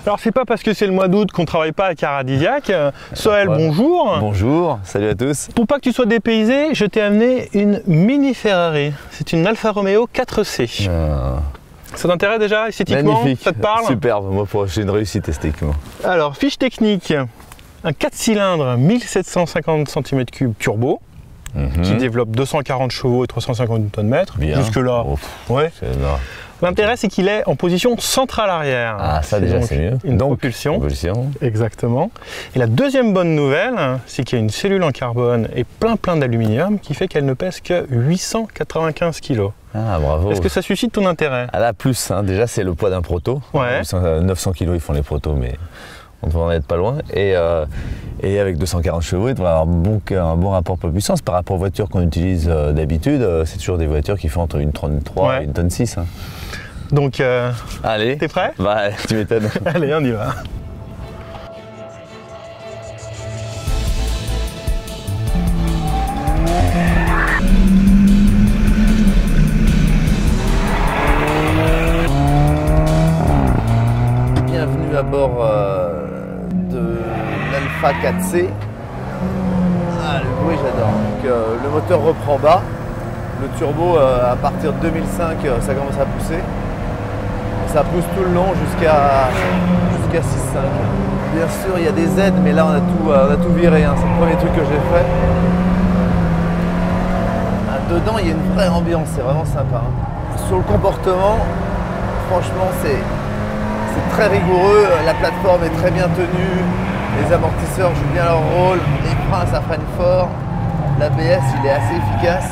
Alors c'est pas parce que c'est le mois d'août qu'on travaille pas à Caradisiac. Soël, bonjour. Bonjour, salut à tous. Pour pas que tu sois dépaysé, je t'ai amené une mini Ferrari. C'est une Alfa Romeo 4C. Ça t'intéresse déjà esthétiquement? Magnifique. Ça te parle? Superbe, moi j'ai une réussite esthétiquement. Alors, fiche technique, un 4 cylindres 1750 cm3 turbo qui développe 240 chevaux et 350 Nm. Jusque-là, ouais. L'intérêt, c'est qu'il est en position centrale arrière. Ah, ça déjà, c'est mieux. Une propulsion. Exactement. Et la deuxième bonne nouvelle, c'est qu'il y a une cellule en carbone et plein d'aluminium qui fait qu'elle ne pèse que 895 kg. Ah, bravo. Est-ce que ça suscite ton intérêt? Ah là, plus, hein. Déjà, c'est le poids d'un proto. Ouais. 900 kg, ils font les protos, mais on devrait en être pas loin. Et avec 240 chevaux, il devrait avoir un bon rapport poids-puissance. Par rapport aux voitures qu'on utilise d'habitude, c'est toujours des voitures qui font entre une tonne 3 et une tonne 6. Hein. Donc, allez, t'es prêt? Bah, tu m'étonnes. Allez, on y va. Bienvenue à bord de l'Alfa 4C. Ah, le bruit, j'adore. Donc, le moteur reprend bas. Le turbo, à partir de 2005, ça commence à pousser. Ça pousse tout le long jusqu'à 6,5. Bien sûr, il y a des aides, mais là, on a tout viré. Hein. C'est le premier truc que j'ai fait. Dedans, il y a une vraie ambiance. C'est vraiment sympa. Hein. Sur le comportement, franchement, c'est très rigoureux. La plateforme est très bien tenue. Les amortisseurs jouent bien leur rôle. Les freins, ça freine fort. L'ABS, il est assez efficace.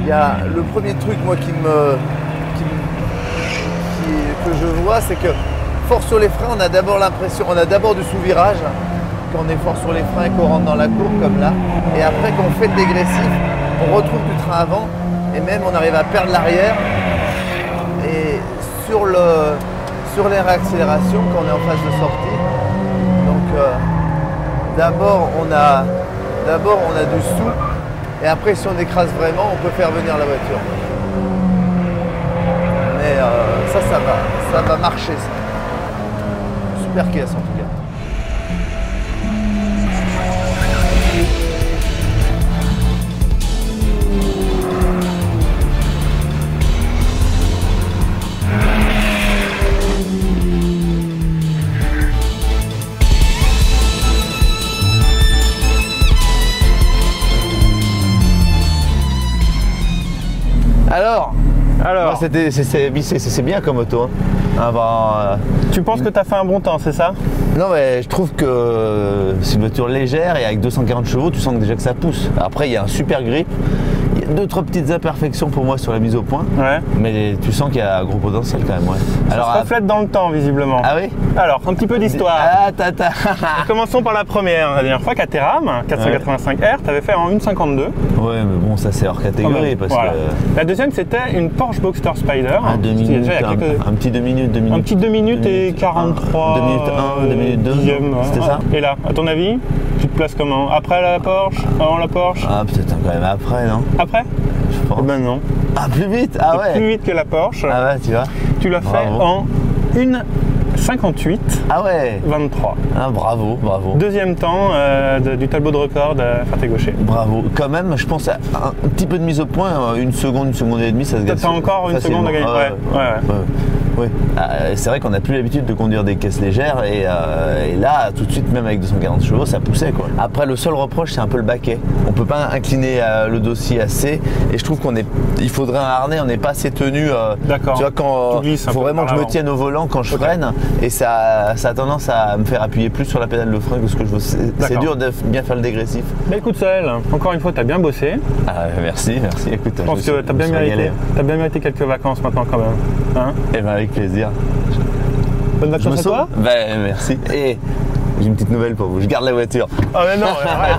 Il y a le premier truc moi que je vois, c'est que fort sur les freins, on a d'abord du sous-virage, quand on est fort sur les freins et qu'on rentre dans la courbe comme là. Et après, quand on fait le dégressif, on retrouve du train avant et même on arrive à perdre l'arrière. Et sur les réaccélérations, quand on est en phase de sortie, donc d'abord on a du sous. Et après, si on écrase vraiment, on peut faire venir la voiture. Mais ça va marcher, ça. Super caisse en tout cas. Alors c'est bien comme auto. Hein. Tu penses que tu as fait un bon temps, c'est ça? Non, mais je trouve que c'est une voiture légère et avec 240 chevaux, tu sens déjà que ça pousse. Après, il y a un super grip. Il y a 2-3 petites imperfections pour moi sur la mise au point. Ouais. Mais tu sens qu'il y a un gros potentiel quand même. Ouais. Ça se reflète dans le temps, visiblement. Ah oui? Alors, un petit peu d'histoire. Commençons par la première. La dernière fois, Caterham 485R, tu avais fait en 1,52. Ouais, mais bon, ça c'est hors catégorie. Parce que... La deuxième, c'était une Porsche Boxster Spider. Un petit 2 minutes. Un petit 2 minutes et 43. 2 minutes 1, 2 minutes 2. C'était ça? Et là, à ton avis, tu te places comment? Après la Porsche? Avant la Porsche? Ah, peut-être quand même après, non? Après? Je pense. Eh ben non. Ah, plus vite? Ah ouais? Plus vite que la Porsche. Ah ouais, tu vois? Tu l'as fait en 1,58. Ah ouais? 23. Ah, bravo. Deuxième temps du tableau de record de Ferté-Gaucher. Bravo. Quand même, je pense à un petit peu de mise au point, une seconde et demie, ça se gagne. T'as encore une seconde à gagner. Oui. C'est vrai qu'on n'a plus l'habitude de conduire des caisses légères et là, tout de suite, même avec 240 chevaux, ça poussait quoi. Après, le seul reproche, c'est un peu le baquet. On peut pas incliner le dossier assez et je trouve il faudrait un harnais, on n'est pas assez tenu. D'accord. Tu vois, il faut vraiment que je me tienne au volant quand je freine et ça a tendance à me faire appuyer plus sur la pédale de frein que ce que je veux. C'est dur de bien faire le dégressif. Bah écoute Soël, encore une fois, tu as bien bossé. Ah, merci. Écoute, je pense que tu as bien mérité quelques vacances maintenant quand même. Hein? Eh ben, avec plaisir. Bonnes vacances à toi? Ben, merci. Et j'ai une petite nouvelle pour vous, je garde la voiture. Ah mais non, arrête.